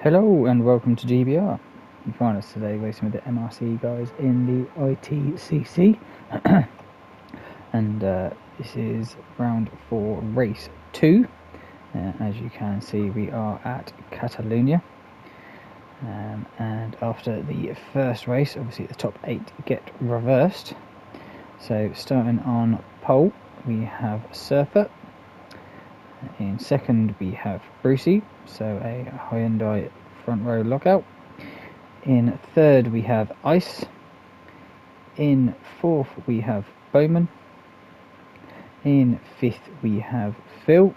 Hello and welcome to GBR. You find us today racing with the MRC guys in the ITCC and this is round 4 race 2. As you can see, we are at Catalonia, and after the first race obviously the top 8 get reversed. So starting on pole we have Surfer, in second we have Brucey, so a Hyundai front row lockout. In third we have Ice. In fourth we have Bowman. In fifth we have Phil.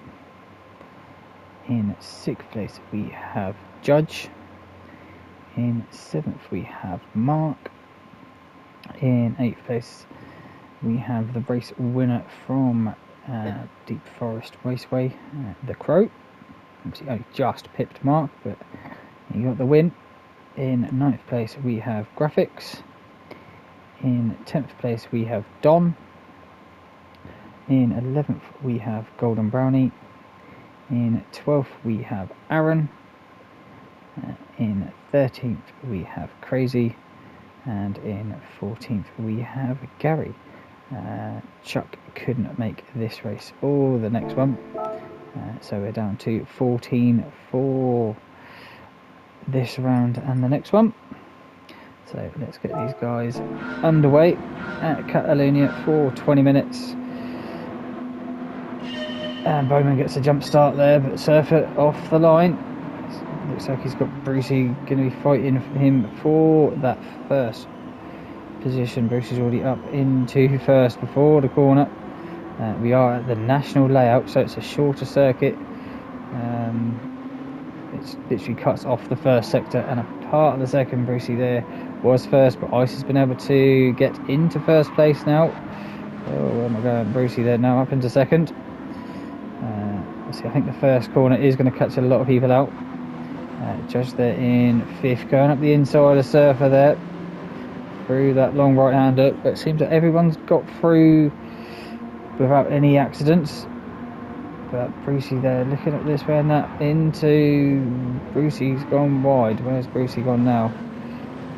In sixth place we have Judge. In seventh we have Mark. In eighth place we have the race winner from Deep Forest Raceway, the Crow. Obviously only just pipped Mark, but he got the win. In 9th place we have Graphics. In 10th place we have Don. In 11th we have Golden Brownie. In 12th we have Aaron. In 13th we have Crazy. And in 14th we have Gary. Chuck couldn't make this race or the next one, so we're down to 14 for this round and the next one. So let's get these guys underway at Catalonia for 20 minutes. And Bowman gets a jump start there, but Surfer off the line. Looks like he's got Brucey going to be fighting for him for that first position. Brucey's already up into first before the corner. We are at the national layout, so it's a shorter circuit. It literally cuts off the first sector and a part of the second. Brucey there was first, but Ice has been able to get into first place now. Oh, where am I going? Brucey there now up into second. See, I think the first corner is going to catch a lot of people out. Judge there in fifth, going up the inside of Surfer there through that long right hander, but it seems that everyone's got through without any accidents. But Brucey there looking at this, when that into Brucey's gone wide. Where's Brucey gone now?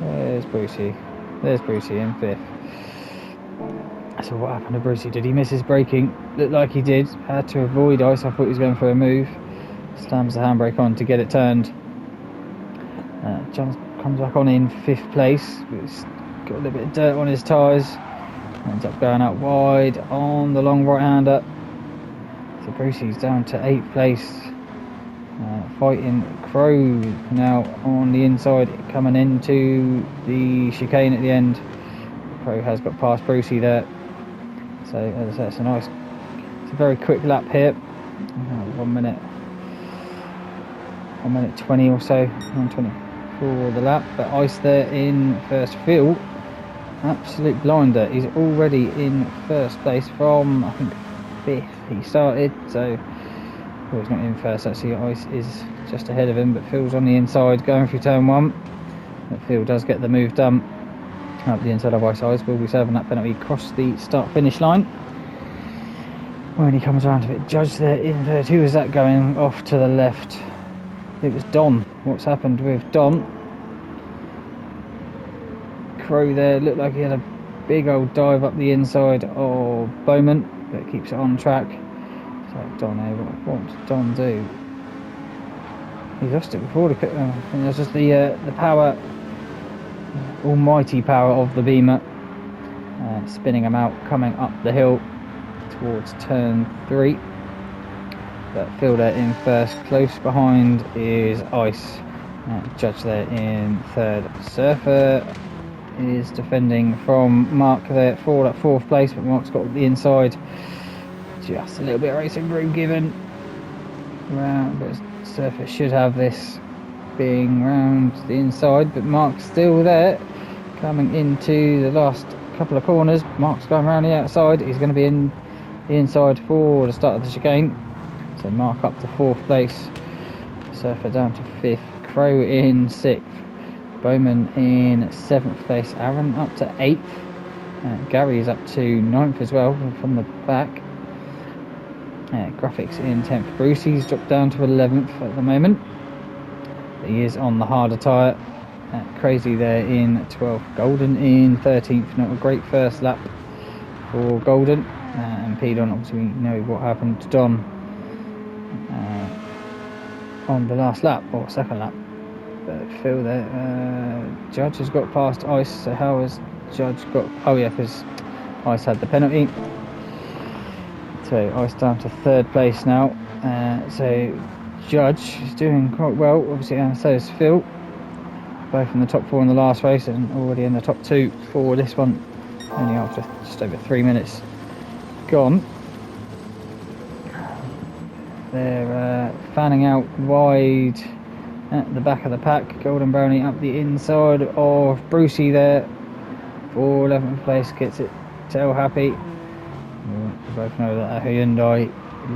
Where's Brucey? There's Brucey in fifth. So what happened to Brucey? Did he miss his braking? Looked like he did. Had to avoid Ice. I thought he was going for a move. Slams the handbrake on to get it turned. John comes back on in fifth place. He's got a little bit of dirt on his tyres. Ends up going out wide on the long right hander. So Brucey's down to 8th place. Fighting Crow now on the inside, coming into the chicane at the end. Crow has got past Brucey there. So as I say, it's a very quick lap here. 1 minute 20 or so, 1:20 for the lap. But Ice there in first. Phil, absolute blinder. He's already in first place from, I think, 5th he started. So he's not in first actually. Ice is just ahead of him, but Phil's on the inside going through turn 1. But Phil does get the move done up the inside of Ice. Ice will be serving that penalty across the start finish line. When he comes around to it, Judge there in third. Who is that going off to the left? It was Don. What's happened with Don? Crow there looked like he had a big old dive up the inside of Bowman, but keeps it on track. So Don, what did Don do? He lost it before the pit. And there's just the power, almighty power of the Beamer, spinning him out, coming up the hill towards turn 3. But Phil there in first. Close behind is Ice. Judge there in third. Surfer is defending from Mark there for that 4th place, but Mark's got the inside. Just a little bit of racing room given. But Surfer should have this being round the inside, but Mark's still there. Coming into the last couple of corners, Mark's going around the outside. He's going to be in the inside for the start of the chicane. So Mark up to 4th place. Surfer down to 5th. Crow in 6th. Bowman in 7th place. Aaron up to 8th. Gary is up to 9th as well from the back. Graphics in 10th. Brucey's dropped down to 11th at the moment. He is on the harder tyre. Crazy there in 12th. Golden in 13th. Not a great first lap for Golden. And Pedon, obviously we know what happened to Don on the last lap, or second lap. But Phil there, Judge has got past Ice, so how has Judge got... Oh yeah, because Ice had the penalty. So Ice down to 3rd place now. So Judge is doing quite well, obviously, and so is Phil. Both in the top 4 in the last race and already in the top 2 for this one, only after just over 3 minutes gone. They're fanning out wide at the back of the pack. Golden Brownie up the inside of Brucey there for 11th place, gets it tail happy. We both know that a Hyundai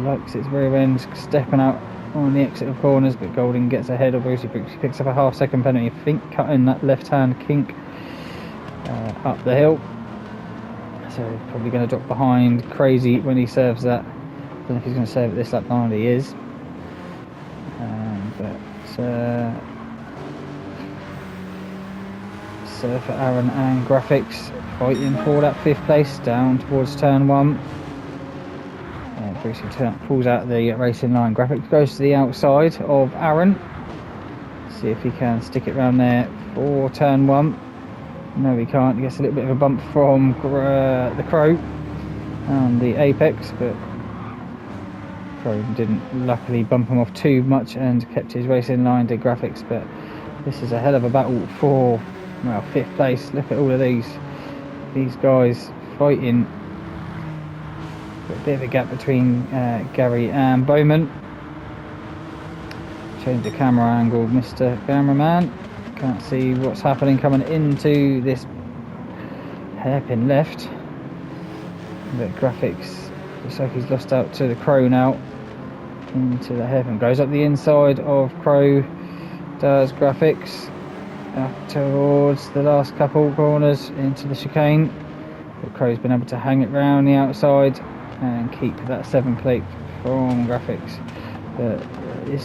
likes its rear end stepping out on the exit of corners, but Golden gets ahead of Brucey. Brucey picks up a half-second penalty, I think, cutting that left-hand kink up the hill. So probably going to drop behind Crazy when he serves that. I don't know if he's going to save it this lap. No, he is. Surfer, Aaron and Graphics fighting for that 5th place down towards turn 1. Brucey pulls out the racing line. Graphics goes to the outside of Aaron. See if he can stick it round there for turn 1. No, he can't. He gets a little bit of a bump from the Crow and the apex, but Crow didn't luckily bump him off too much and kept his racing line to Graphics. But this is a hell of a battle for, well, 5th place. Look at all of these guys fighting. Got a bit of a gap between Gary and Bowman. Change the camera angle, Mr. Cameraman. Can't see what's happening coming into this hairpin left. But Graphics looks like he's lost out to the Crow now. Into the hairpin. Goes up the inside of Crow. Does Graphics. Up towards the last couple corners into the chicane. But Crow's been able to hang it round the outside and keep that 7th plate from Graphics. But it's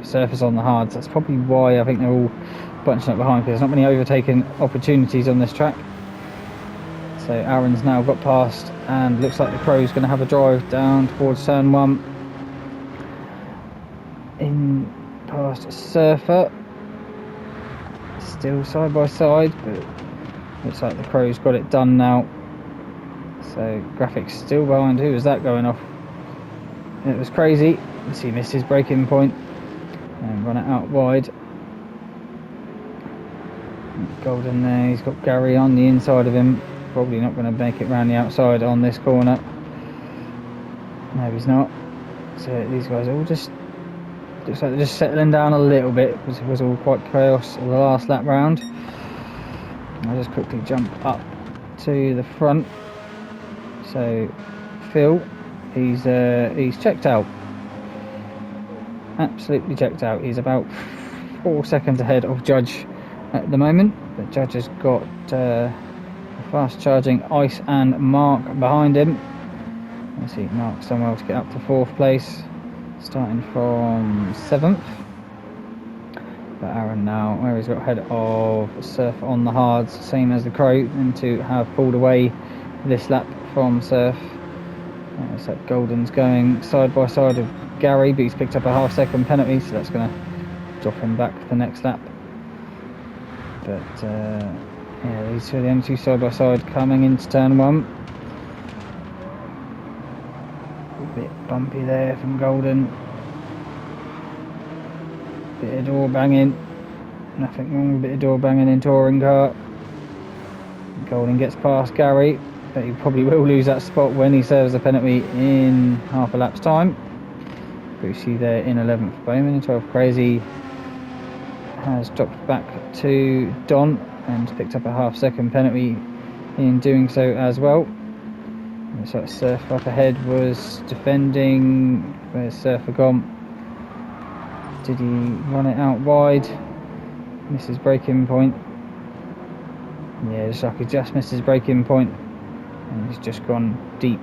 surface on the hards. That's probably why I think they're all bunching up behind, because there's not many overtaking opportunities on this track. So Aaron's now got past, and looks like the Crow's going to have a drive down towards turn 1. In past Surfer. Still side by side, but looks like the Crow's got it done now. So Graphics still behind. Who was that going off? It was Crazy. He missed his braking point and run it out wide. Golden there. He's got Gary on the inside of him. Probably not going to make it round the outside on this corner. No, he's not. So these guys are all just looks like they're just settling down a little bit, because it was all quite chaos the last lap round. I'll just quickly jump up to the front. So Phil, he's checked out. Absolutely checked out. He's about 4 seconds ahead of Judge at the moment, but Judge has got fast charging Ice and Mark behind him. Let's see, Mark's done well to get up to 4th place, starting from 7th. But Aaron now, where he's got ahead of Surf on the hards, same as the Crow, and to have pulled away this lap from Surf. So Golden's going side by side of Gary, but he's picked up a half-second penalty, so that's going to drop him back the next lap. But yeah, these two are the only two side by side coming into turn 1. A bit bumpy there from Golden. Bit of door banging. Nothing wrong with a bit of door banging in touring car. Golden gets past Gary, but he probably will lose that spot when he serves the penalty in half a lap's time. Brucey there in 11th. Bowman in 12th. Crazy has dropped back to Don and picked up a half-second penalty in doing so as well. Looks like Surf up ahead was defending. Where's Surfer gone? Did he run it out wide? Missed his braking point. Yeah, looks like he just missed his braking point, and he's just gone deep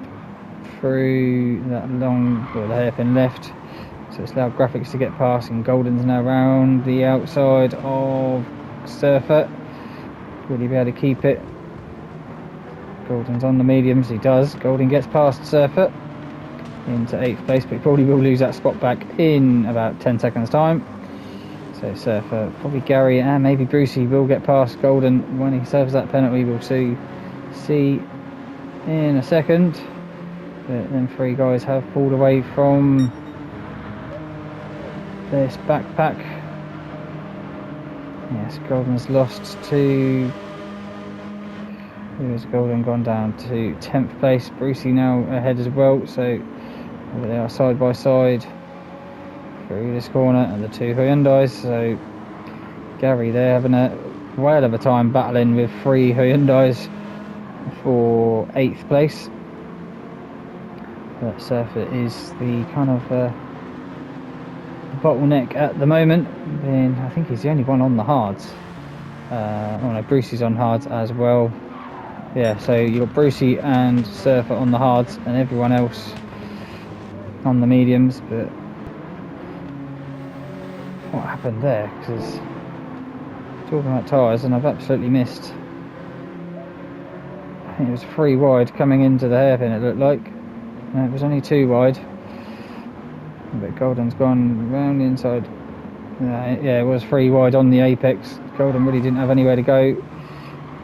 through that long, well, the hairpin left, So it's allowed Graphics to get past, and Golden's now around the outside of Surfer. Will he be able to keep it? Golden's on the mediums, he does. Golden gets past Surfer into 8th place, but he probably will lose that spot back in about 10 seconds time. So Surfer, probably Gary and maybe Brucey will get past Golden when he serves that penalty. We'll see in a second. But then 3 guys have pulled away from this backpack. Yes, Golden's lost to... Who's Golden gone down to 10th place? Brucey now ahead as well, so they are side by side through this corner, and the 2 Hyundais. So Gary there having a whale of a time battling with 3 Hyundais for 8th place. But Surfer is the kind of bottleneck at the moment. Then I think he's the only one on the hards. Oh no, Brucey's on hards as well. Yeah, so you've got Brucey and Surfer on the hards and everyone else on the mediums. But what happened there? Because talking about tyres, and I've absolutely missed. I think it was 3 wide coming into the hairpin, it looked like. No, it was only 2 wide. But Golden's gone round the inside. Yeah, it was 3 wide on the apex. Golden really didn't have anywhere to go.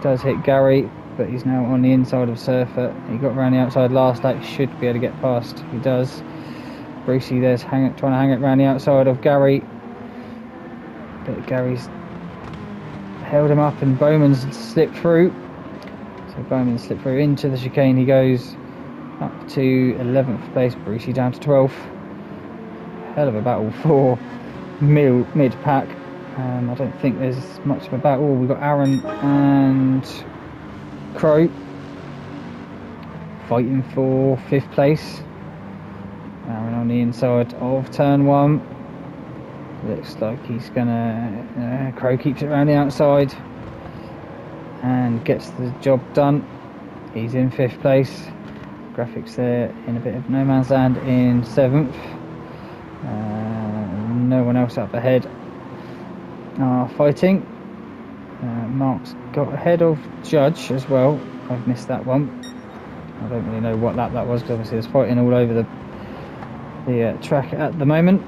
Does hit Gary, but he's now on the inside of Surfer. He got around the outside last lap, should be able to get past. He does. Brucey there's trying to hang it around the outside of Gary, but Gary's held him up and Bowman's slipped through. So Bowman slipped through into the chicane. He goes up to 11th place. Brucey down to 12th. Hell of a battle for mid-pack. I don't think there's much of a battle. We've got Aaron and Crow fighting for 5th place. Aaron on the inside of turn 1. Looks like he's gonna... Crow keeps it around the outside and gets the job done. He's in 5th place. Graphics there in a bit of no man's land in 7th. No one else up ahead are fighting. Mark's got ahead of Judge as well. I've missed that one. I don't really know what lap that was, because obviously there's fighting all over the track at the moment.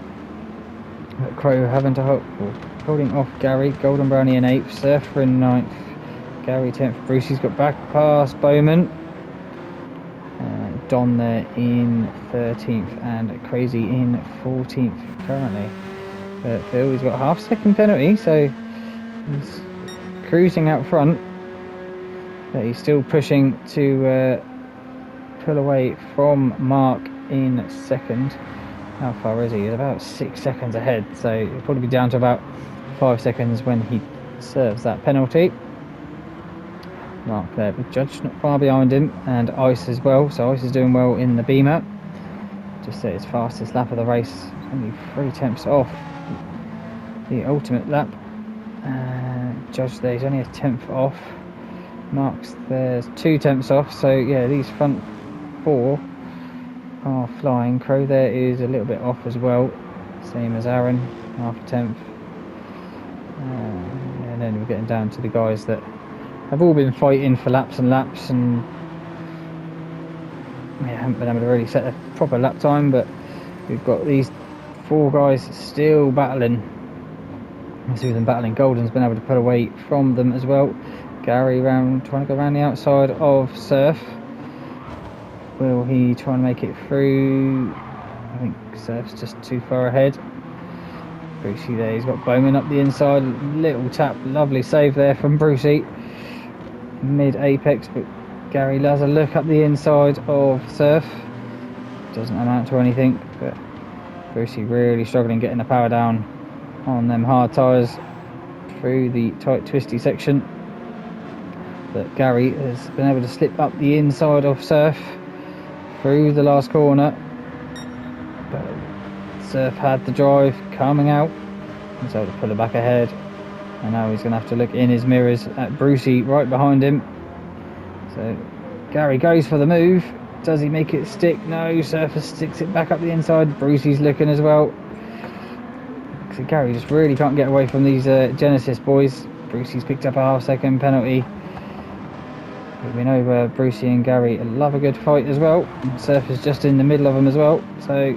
But Crow having to holding off Gary. Golden Brownie in 8th, Surfer in 9th, Gary 10th. Brucey's got back past Bowman. Don there in 13th and Crazy in 14th currently. But Phil, he's got a half-second penalty, so he's cruising out front. But he's still pushing to pull away from Mark in 2nd. How far is he? He's about 6 seconds ahead, so he'll probably be down to about 5 seconds when he serves that penalty. Mark there with Judge not far behind him, and Ice as well. So Ice is doing well in the Beamer. Just at his fastest lap of the race, only 3 tenths off the ultimate lap. Judge there, he's only a 10th off. Mark's there's 2 tenths off. So yeah, these front 4 are flying. Crow there is a little bit off as well, same as Aaron, half a tenth. And then we're getting down to the guys that have all been fighting for laps and laps, and haven't been able to really set a proper lap time. But we've got these 4 guys still battling. You see them battling. Golden's been able to pull away from them as well. Gary trying to go around the outside of Surf. Will he try and make it through? I think Surf's just too far ahead. Brucey there, he's got Bowman up the inside. Little tap, lovely save there from Brucey. Mid-apex, but Gary does a look up the inside of Surf. Doesn't amount to anything, but Brucey really struggling getting the power down on them hard tyres through the tight twisty section. But Gary has been able to slip up the inside of Surf through the last corner, but Surf had the drive coming out, he's able to pull it back ahead, and now he's going to have to look in his mirrors at Brucey right behind him. So Gary goes for the move. Does he make it stick? No, Surfer sticks it back up the inside. Brucey's looking as well. So Gary just really can't get away from these Genesis boys. Brucey's picked up a half-second penalty. But we know Brucey and Gary love a good fight as well. And Surf is just in the middle of them as well. So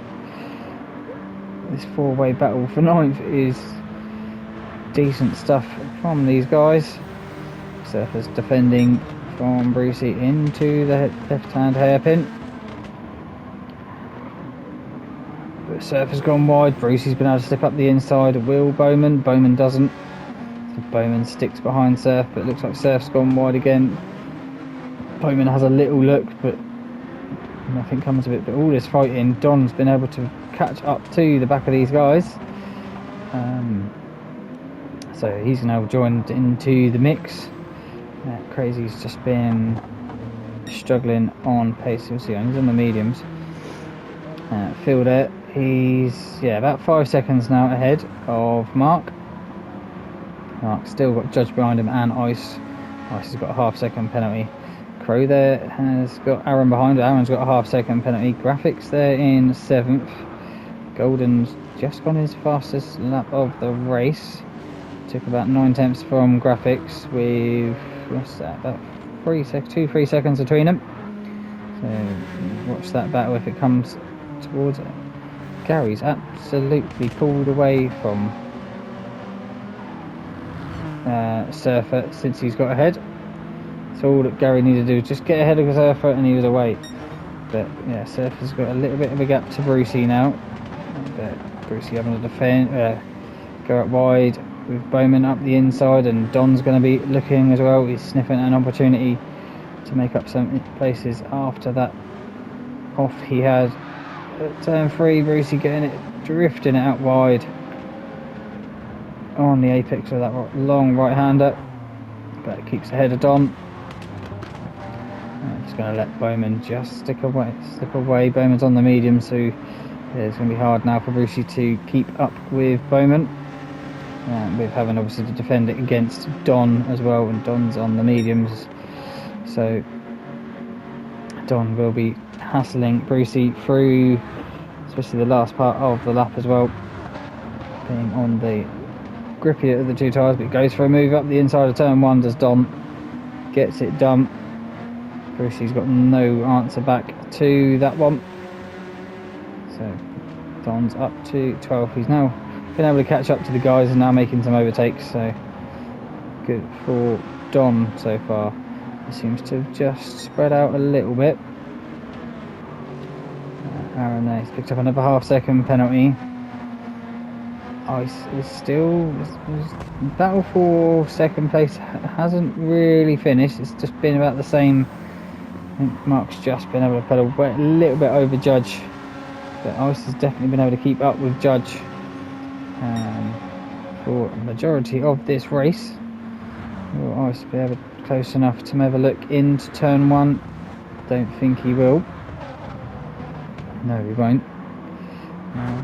this four-way battle for 9th is decent stuff from these guys. Surfer's defending from Brucey into the left-hand hairpin. But Surfer's gone wide. Brucey's been able to slip up the inside. Will Bowman. Bowman doesn't. So Bowman sticks behind Surf, but it looks like Surf's gone wide again. Bowman has a little look, but nothing comes of it. But all this fighting, Don's been able to catch up to the back of these guys. So he's now joined into the mix. Crazy's just been struggling on pace. You'll see he's on the mediums. Phil there, he's about 5 seconds now ahead of Mark. Mark's still got Judge behind him and Ice. Ice has got a half-second penalty. Crow there has got Aaron behind. Aaron's got a half-second penalty. Graphics there in 7th. Golden's just gone his fastest lap of the race. Took about 9/10 from Graphics with, what's that, about 3 seconds between them. So watch that battle if it comes towards it. Gary's absolutely pulled away from Surfer since he's got ahead. So all that Gary needed to do was just get ahead of Surfer and he was away. But yeah, Surfer's got a little bit of a gap to Brucey now. But Brucey having to defend, go up wide with Bowman up the inside, and Don's going to be looking as well. He's sniffing an opportunity to make up some places after that off he had at turn 3. Brucey getting it, drifting it out wide on the apex of that long right-hander, but it keeps ahead of Don. I'm just going to let Bowman just slip away. Bowman's on the medium, so it's going to be hard now for Brucey to keep up with Bowman. With having obviously to defend it against Don as well, and Don's on the mediums, so Don will be hassling Brucey through, especially the last part of the lap as well, being on the grippier of the two tyres. But goes for a move up the inside of turn 1, does Don, gets it done. Brucey's got no answer back to that one, so Don's up to 12th. He's now been able to catch up to the guys and now making some overtakes, so good for Don so far. He seems to have just spread out a little bit. Aaron there, he's picked up another half-second penalty. Ice is still, battle for second place hasn't really finished. It's just been about the same. I think Mark's just been able to pedal a little bit over Judge, but Ice has definitely been able to keep up with Judge for the majority of this race. Will Ice be able close enough to have a look into turn 1? Don't think he will. No, he won't.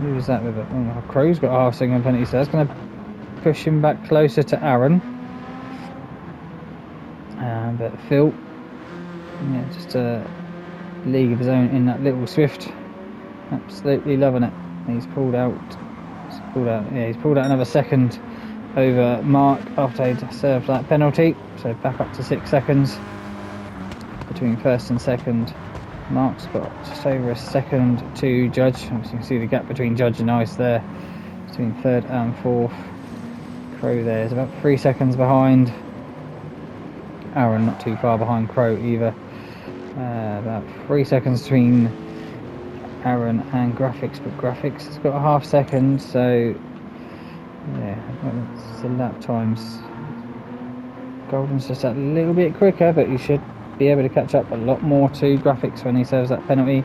Who was that with it? Oh, Crow's got a half-second penalty, so that's going to push him back closer to Aaron. But Phil, just a league of his own in that little Swift. Absolutely loving it. He's pulled out another second over Mark after he'd served that penalty, so back up to 6 seconds between first and second. Mark's got just over a second to Judge. Obviously you can see the gap between Judge and Ice there, between third and fourth. Crow there is about 3 seconds behind. Aaron not too far behind Crow either. About 3 seconds between Aaron and Graphics, but Graphics has got a half second, so yeah, it's the lap times. Golden's just a little bit quicker, but he should be able to catch up a lot more to Graphics when he serves that penalty.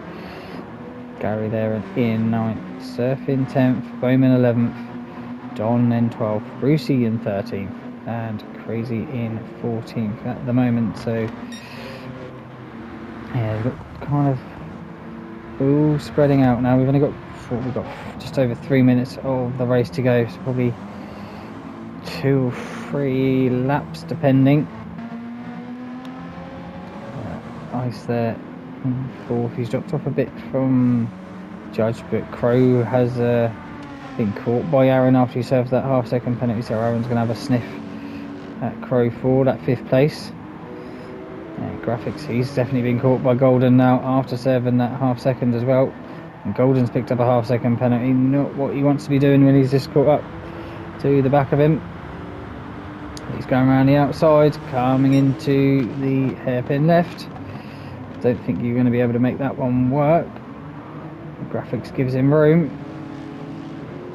Gary there in 9th, Surf in 10th, Bowman 11th, Don in 12th, Brucey in 13th, and Crazy in 14th at the moment. So yeah, we've got kind of all spreading out now. We've only got just over 3 minutes of the race to go, so probably 2 or 3 laps depending. Ice there in 4th. He's dropped off a bit from Judge, but Crow has been caught by Aaron after he served that half-second penalty, so Aaron's going to have a sniff at Crow for that 5th place. Graphics, he's definitely been caught by Golden now after serving that half-second as well. And Golden's picked up a half-second penalty, not what he wants to be doing when he's just caught up to the back of him. He's going around the outside, coming into the hairpin left. Don't think you're going to be able to make that one work. Graphics gives him room,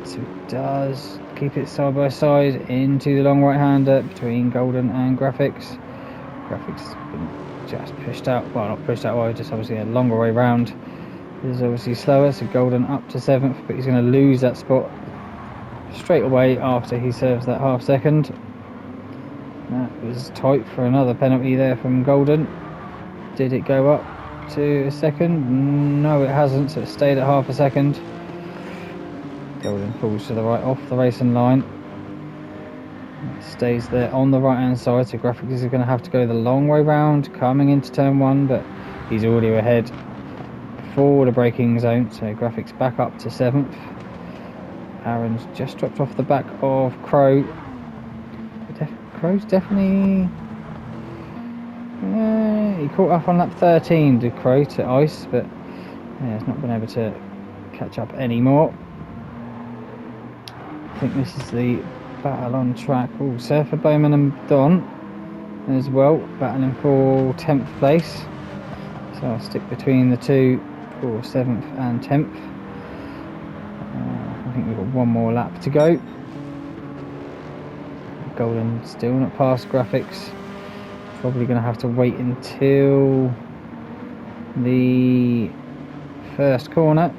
so he does keep it side by side into the long right-hander between Golden and Graphics. Graphics been just pushed out, well, not pushed out wide, just obviously a longer way round. This is obviously slower, so Golden up to 7th, but he's going to lose that spot straight away after he serves that half-second. That was tight for another penalty there from Golden. Did it go up to a second? No, it hasn't, so it stayed at half a second. Golden falls to the right off the racing line. It stays there on the right hand side, so Graphics is going to have to go the long way round coming into turn 1, but he's already ahead before the braking zone, so Graphics back up to 7th. Aaron's just dropped off the back of Crow. Crow's definitely... he caught up on lap 13 to Crow to Ice, but yeah, he's not been able to catch up anymore. I think this is the battle on track. Oh, Surfer, Bowman and Don as well, battling for 10th place. So I'll stick between the two for 7th and 10th. I think we've got one more lap to go. Golden still not past Graphics. Probably going to have to wait until the first corner.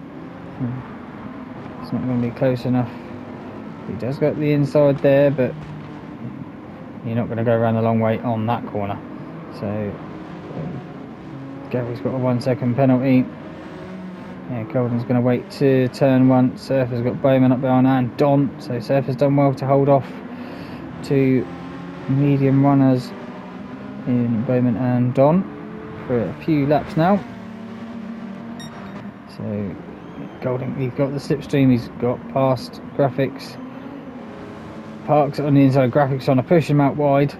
It's not going to be close enough. He does go up the inside there, but you're not going to go around the long way on that corner. So Gary's got a 1 second penalty. Yeah, Golden's going to wait to turn 1. Surfer's got Bowman up behind and Don. So Surfer's done well to hold off to medium runners in Bowman and Don for a few laps now. So Golden, he's got the slipstream, he's got past Graphics, Parks on the inside, Graphics on a push him out wide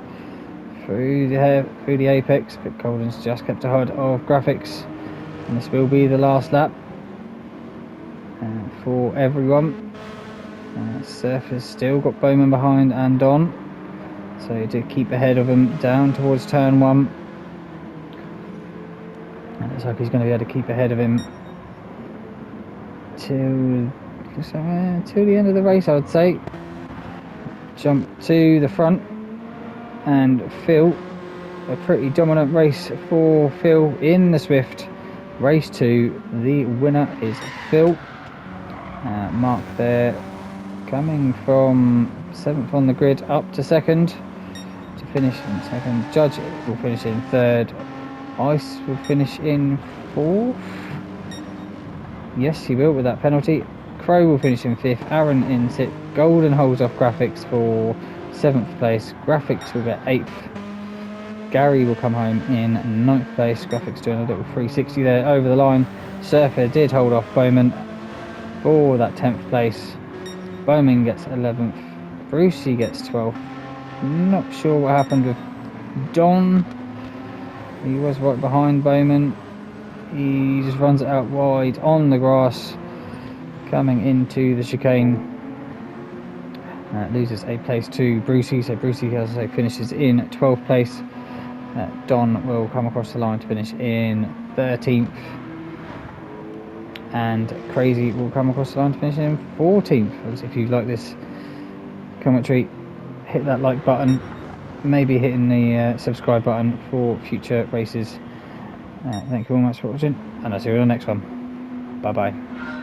through the apex, but Golden's just kept ahead of Graphics, and this will be the last lap for everyone. Surfer's still got Bowman behind and Don, so he did keep ahead of him down towards turn 1, and it looks like he's going to be able to keep ahead of him till the end of the race, I would say. Jump to the front, and Phil, a pretty dominant race for Phil in the Swift. Race 2, the winner is Phil. Mark there, coming from 7th on the grid up to 2nd to finish in 2nd. Judge will finish in 3rd. Ice will finish in 4th. Yes, he will with that penalty. Crow will finish in 5th. Aaron in 6th. Golden holds off Graphics for 7th place. Graphics will get 8th. Gary will come home in 9th place. Graphics doing a little 360 there over the line. Surfer did hold off Bowman for that 10th place. Bowman gets 11th. Brucey gets 12th. Not sure what happened with Don. He was right behind Bowman. He just runs it out wide on the grass, coming into the chicane. Loses a place to Brucey, so Brucey, as I say, finishes in 12th place. Don will come across the line to finish in 13th. And Crazy will come across the line to finish in 14th. If you like this commentary, hit that like button, maybe hitting the subscribe button for future races. Thank you very much for watching, and I'll see you on the next one. Bye bye.